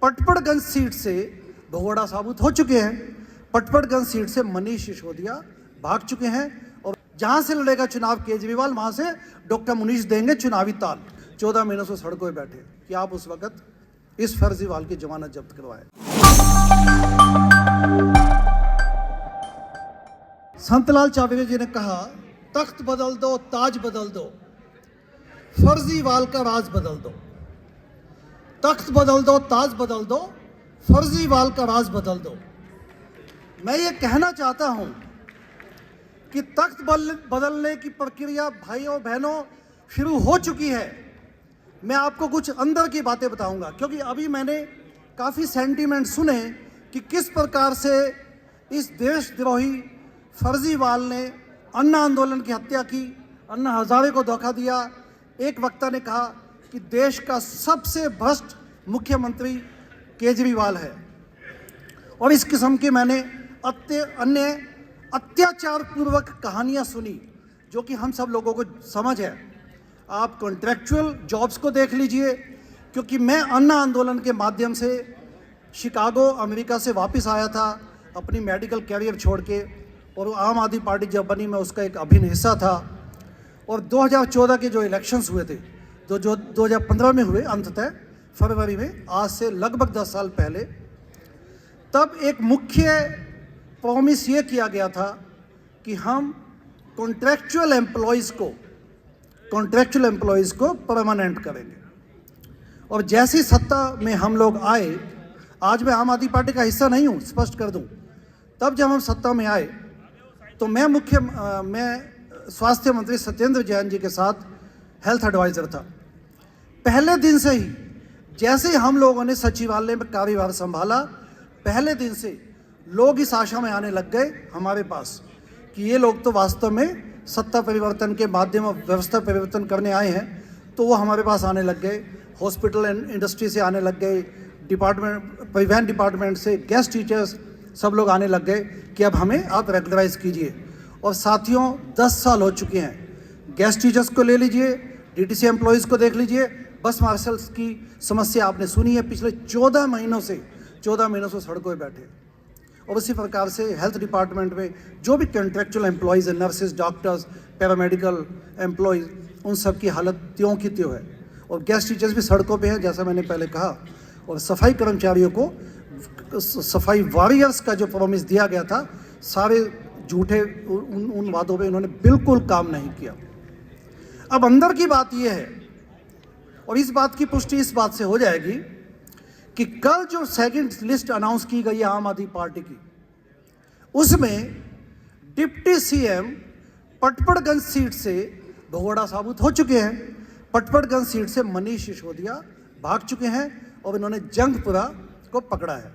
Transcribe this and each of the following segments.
Patparganj seat से भगोड़ा साबित हो चुके हैं। पटपड़गंज सीट से मनीष सिसोदिया भाग चुके हैं और जहां से लड़ेगा चुनाव केजरीवाल, वहां से डॉक्टर मुनीष देंगे चुनावी ताल। 14 महीनों से सड़कों पर बैठे कि आप उस वक्त इस फर्जीवाल की जमानत जब्त करवाए। संतलाल चावेरी जी ने कहा, तख्त बदल दो, ताज बदल दो, फर्जीवाल का राज बदल दो। तख्त बदल दो, ताज बदल दो, फर्जीवाल का राज बदल दो। मैं ये कहना चाहता हूं कि तख्त बदलने की प्रक्रिया भाइयों बहनों शुरू हो चुकी है। मैं आपको कुछ अंदर की बातें बताऊंगा, क्योंकि अभी मैंने काफ़ी सेंटीमेंट सुने कि किस प्रकार से इस देशद्रोही फर्जीवाल ने अन्ना आंदोलन की हत्या की, अन्ना हजारे को धोखा दिया। एक वक्ता ने कहा कि देश का सबसे भ्रष्ट मुख्यमंत्री केजरीवाल है। और इस किस्म की मैंने अन्य अत्याचार पूर्वक कहानियां सुनी, जो कि हम सब लोगों को समझ है। आप कॉन्ट्रैक्चुअल जॉब्स को देख लीजिए, क्योंकि मैं अन्ना आंदोलन के माध्यम से शिकागो अमेरिका से वापस आया था अपनी मेडिकल कैरियर छोड़ के, और आम आदमी पार्टी जब बनी मैं उसका एक अभिन्न हिस्सा था। और 2014 के जो इलेक्शंस हुए थे, जो 2015 में हुए अंततः फरवरी में, आज से लगभग 10 साल पहले, तब एक मुख्य प्रॉमिस ये किया गया था कि हम कॉन्ट्रैक्चुअल एम्प्लॉयज़ को परमानेंट करेंगे। और जैसी सत्ता में हम लोग आए, आज मैं आम आदमी पार्टी का हिस्सा नहीं हूँ, स्पष्ट कर दूँ, तब जब हम सत्ता में आए तो मैं स्वास्थ्य मंत्री सत्येंद्र जैन जी के साथ हेल्थ एडवाइज़र था। पहले दिन से ही जैसे हम लोगों ने सचिवालय में कार्यभार संभाला, पहले दिन से लोग इस आशा में आने लग गए हमारे पास कि ये लोग तो वास्तव में सत्ता परिवर्तन के माध्यम और व्यवस्था परिवर्तन करने आए हैं। तो वो हमारे पास आने लग गए, हॉस्पिटल एंड इंडस्ट्री से आने लग गए, परिवहन डिपार्टमेंट से, गेस्ट टीचर्स, सब लोग आने लग गए कि अब हमें आप रेगुलराइज कीजिए। और साथियों, 10 साल हो चुके हैं। गेस्ट टीचर्स को ले लीजिए, डीटीसी एम्प्लॉयज़ को देख लीजिए, बस मार्शल्स की समस्या आपने सुनी है। पिछले 14 महीनों से सड़कों पर बैठे। और उसी प्रकार से हेल्थ डिपार्टमेंट में जो भी कॉन्ट्रैक्चुअल एम्प्लॉयज़ हैं, नर्सेज, डॉक्टर्स, पैरामेडिकल एम्प्लॉयज़, उन सब की हालत त्यों की त्यों है। और गेस्ट टीचर्स भी सड़कों पे हैं, जैसा मैंने पहले कहा। और सफाई कर्मचारियों को, सफाई वॉरियर्स का जो प्रॉमिस दिया गया था, सारे झूठे उन वादों पे इन्होंने बिल्कुल काम नहीं किया। अब अंदर की बात यह है, और इस बात की पुष्टि इस बात से हो जाएगी कि कल जो सेकंड लिस्ट अनाउंस की गई है आम आदमी पार्टी की, उसमें डिप्टी सीएम पटपड़गंज सीट से भगोड़ा साबित हो चुके हैं। पटपड़गंज सीट से मनीष सिसोदिया भाग चुके हैं और इन्होंने जंगपुरा को पकड़ा है।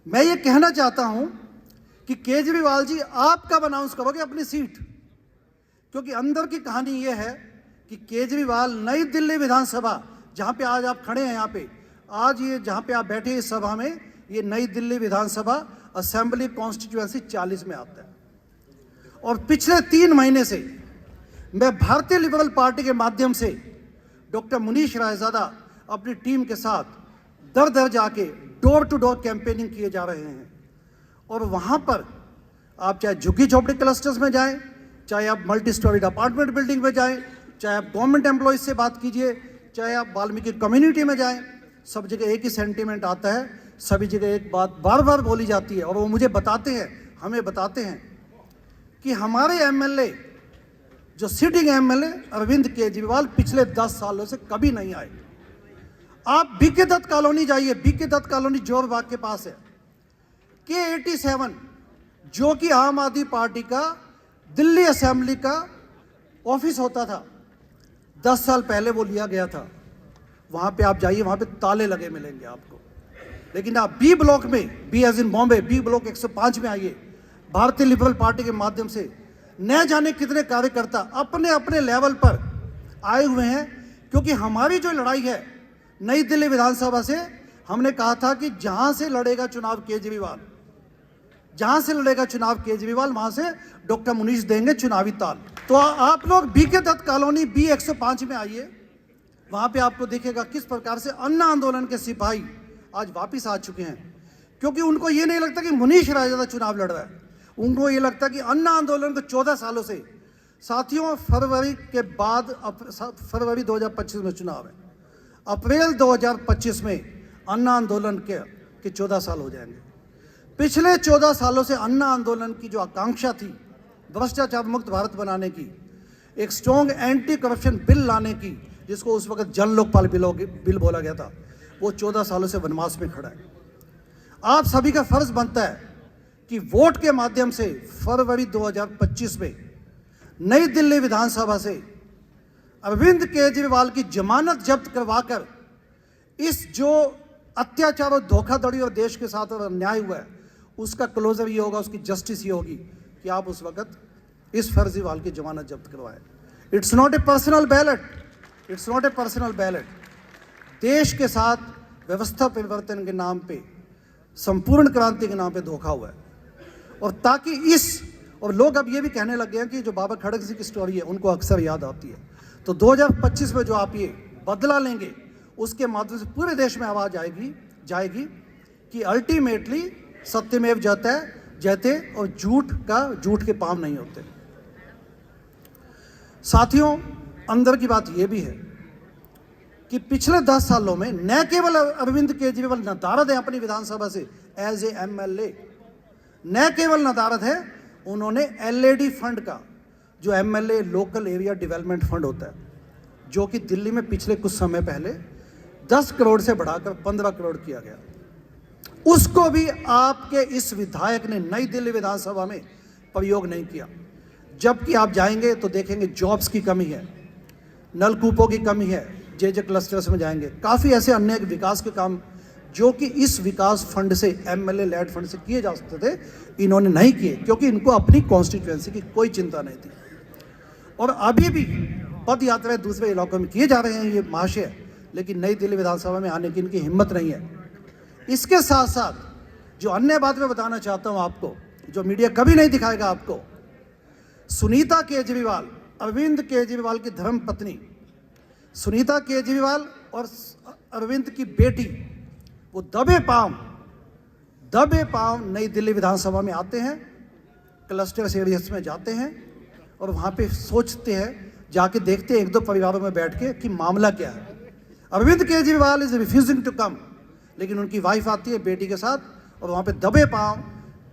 मैं ये कहना चाहता हूं कि केजरीवाल जी, आप कब अनाउंस करोगे अपनी सीट? क्योंकि अंदर की कहानी ये है कि केजरीवाल नई दिल्ली विधानसभा, जहां पे आज आप खड़े हैं, यहाँ पे आज ये जहां पे आप बैठे इस सभा में, ये नई दिल्ली विधानसभा असेंबली कॉन्स्टिट्यूएंसी 40 में आता है। और पिछले 3 महीने से मैं भारतीय लिबरल पार्टी के माध्यम से डॉक्टर मुनीष रायजादा अपनी टीम के साथ दर दर जाके डोर टू डोर कैंपेनिंग किए जा रहे हैं। और वहाँ पर आप चाहे झुग्गी झोपड़ी क्लस्टर्स में जाएं, चाहे आप मल्टी स्टोरीड अपार्टमेंट बिल्डिंग में जाएं, चाहे आप गवर्नमेंट एम्प्लॉयज़ से बात कीजिए, चाहे आप वाल्मीकि कम्युनिटी में जाएं, सब जगह एक ही सेंटीमेंट आता है। सभी जगह एक बात बार बार बोली जाती है, और वो मुझे बताते हैं, हमें बताते हैं कि हमारे एमएलए, जो सिटिंग एमएलए अरविंद केजरीवाल, पिछले 10 सालों से कभी नहीं आए। आप बीके दत्त कॉलोनी जाइए, बीके दत्त कॉलोनी जोर बाग के पास है, K87, जो कि आम आदमी पार्टी का दिल्ली असेंबली का ऑफिस होता था, 10 साल पहले वो लिया गया था। वहाँ पे आप जाइए, वहाँ पे ताले लगे मिलेंगे आपको। लेकिन आप बी ब्लॉक में, B as in Bombay, B block 105 में आइए, भारतीय लिबरल पार्टी के माध्यम से न जाने कितने कार्यकर्ता अपने अपने लेवल पर आए हुए हैं। क्योंकि हमारी जो लड़ाई है नई दिल्ली विधानसभा से, हमने कहा था कि जहाँ से लड़ेगा चुनाव केजरीवाल, वहाँ से डॉक्टर मुनीष देंगे चुनावी ताल। तो आप लोग बीके दत्त कॉलोनी B105 में आइए, वहाँ पे आपको दिखेगा किस प्रकार से अन्ना आंदोलन के सिपाही आज वापस आ चुके हैं, क्योंकि उनको ये नहीं लगता कि मुनीश रायजादा चुनाव लड़ रहा है। उनको ये लगता है कि अन्ना आंदोलन को 14 सालों से, साथियों फरवरी के बाद फरवरी 2025 में चुनाव है, अप्रैल 2025 में अन्ना आंदोलन के 14 साल हो जाएंगे। पिछले 14 सालों से अन्ना आंदोलन की जो आकांक्षा थी भ्रष्टाचार मुक्त भारत बनाने की, एक स्ट्रॉन्ग एंटी करप्शन बिल लाने की, जिसको उस वक्त जन लोकपाल बिल बोला गया था, वो 14 सालों से वनवास में खड़ा है। आप सभी का फर्ज बनता है कि वोट के माध्यम से फरवरी 2025 में नई दिल्ली विधानसभा से अरविंद केजरीवाल की जमानत जब्त करवाकर इस जो अत्याचार और धोखाधड़ी और देश के साथ और अन्याय हुआ है उसका क्लोजर ये होगा, उसकी जस्टिस ये होगी कि आप उस वक्त इस फर्जीवाल की जमानत जब्त करवाएं। It's not a personal ballot, it's not a personal ballot. देश के साथ व्यवस्था परिवर्तन के नाम पे, संपूर्ण क्रांति के नाम पे धोखा हुआ है। और ताकि और लोग अब ये भी कहने लग गए हैं कि जो बाबा खड़क सिंह की स्टोरी है उनको अक्सर याद आती है। तो 2025 में जो आप ये बदला लेंगे उसके माध्यम से पूरे देश में आवाज जाएगी कि अल्टीमेटली सत्यमेव जयते और झूठ के पांव नहीं होते। साथियों, अंदर की बात यह भी है कि पिछले 10 सालों में न केवल अरविंद केजरीवाल नदारद है अपनी विधानसभा से एज ए MLA, न केवल नदारद है, उन्होंने LAD फंड का, जो MLA local area development fund होता है, जो कि दिल्ली में पिछले कुछ समय पहले 10 करोड़ से बढ़ाकर 15 करोड़ किया गया, उसको भी आपके इस विधायक ने नई दिल्ली विधानसभा में प्रयोग नहीं किया। जबकि आप जाएंगे तो देखेंगे जॉब्स की कमी है, नलकूपों की कमी है, जे क्लस्टर्स में जाएंगे, काफ़ी ऐसे अन्य विकास के काम जो कि इस विकास फंड से, MLA लेड फंड से किए जा सकते थे, इन्होंने नहीं किए, क्योंकि इनको अपनी कॉन्स्टिट्यूएंसी की कोई चिंता नहीं थी। और अभी भी पद यात्राएं दूसरे इलाकों में किए जा रहे हैं ये महाशय, लेकिन नई दिल्ली विधानसभा में आने की इनकी हिम्मत नहीं है। इसके साथ साथ जो अन्य बात मैं बताना चाहता हूं आपको, जो मीडिया कभी नहीं दिखाएगा आपको, सुनीता केजरीवाल, अरविंद केजरीवाल की धर्म पत्नी सुनीता केजरीवाल और अरविंद की बेटी, वो दबे पांव नई दिल्ली विधानसभा में आते हैं, क्लस्टर एरियाज में जाते हैं और वहाँ पे सोचते हैं, जाके देखते हैं 1-2 परिवारों में बैठ के कि मामला क्या है। Arvind Kejriwal is refusing to come, लेकिन उनकी वाइफ आती है बेटी के साथ और वहाँ पे दबे पांव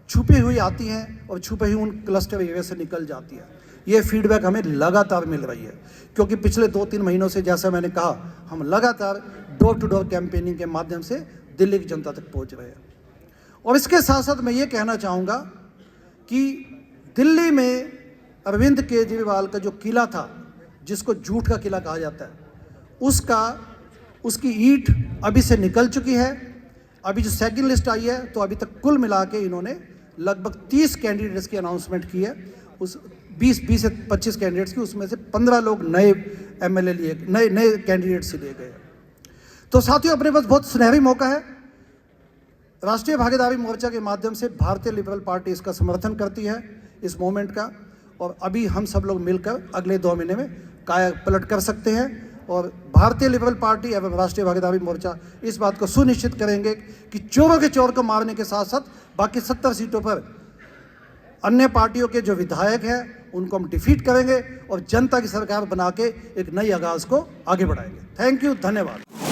छुपी हुई आती हैं और छुपे हुई उन क्लस्टर एरिया से निकल जाती है। ये फीडबैक हमें लगातार मिल रही है, क्योंकि पिछले 2-3 महीनों से, जैसा मैंने कहा, हम लगातार डोर टू डोर कैंपेनिंग के माध्यम से दिल्ली की जनता तक पहुंच रहे हैं। और इसके साथ साथ मैं ये कहना चाहूँगा कि दिल्ली में अरविंद केजरीवाल का जो किला था, जिसको झूठ का किला कहा जाता है, उसकी ईंट अभी से निकल चुकी है। अभी जो सेकंड लिस्ट आई है, तो अभी तक कुल मिला के इन्होंने लगभग 30 कैंडिडेट्स की अनाउंसमेंट की है, उस 20 से 25 कैंडिडेट्स की, उसमें से 15 लोग नए MLA नए कैंडिडेट्स से लिए गए। तो साथियों, अपने पास बहुत सुनहरी मौका है। राष्ट्रीय भागीदारी मोर्चा के माध्यम से भारतीय लिबरल पार्टी इसका समर्थन करती है, इस मोमेंट का, और अभी हम सब लोग मिलकर अगले 2 महीने में काया पलट कर सकते हैं। और भारतीय लिबरल पार्टी एवं राष्ट्रीय भागीदारी मोर्चा इस बात को सुनिश्चित करेंगे कि चोरों के चोर को मारने के साथ साथ बाकी 70 सीटों पर अन्य पार्टियों के जो विधायक हैं उनको हम डिफीट करेंगे और जनता की सरकार बना के एक नई आगाज को आगे बढ़ाएंगे। थैंक यू, धन्यवाद।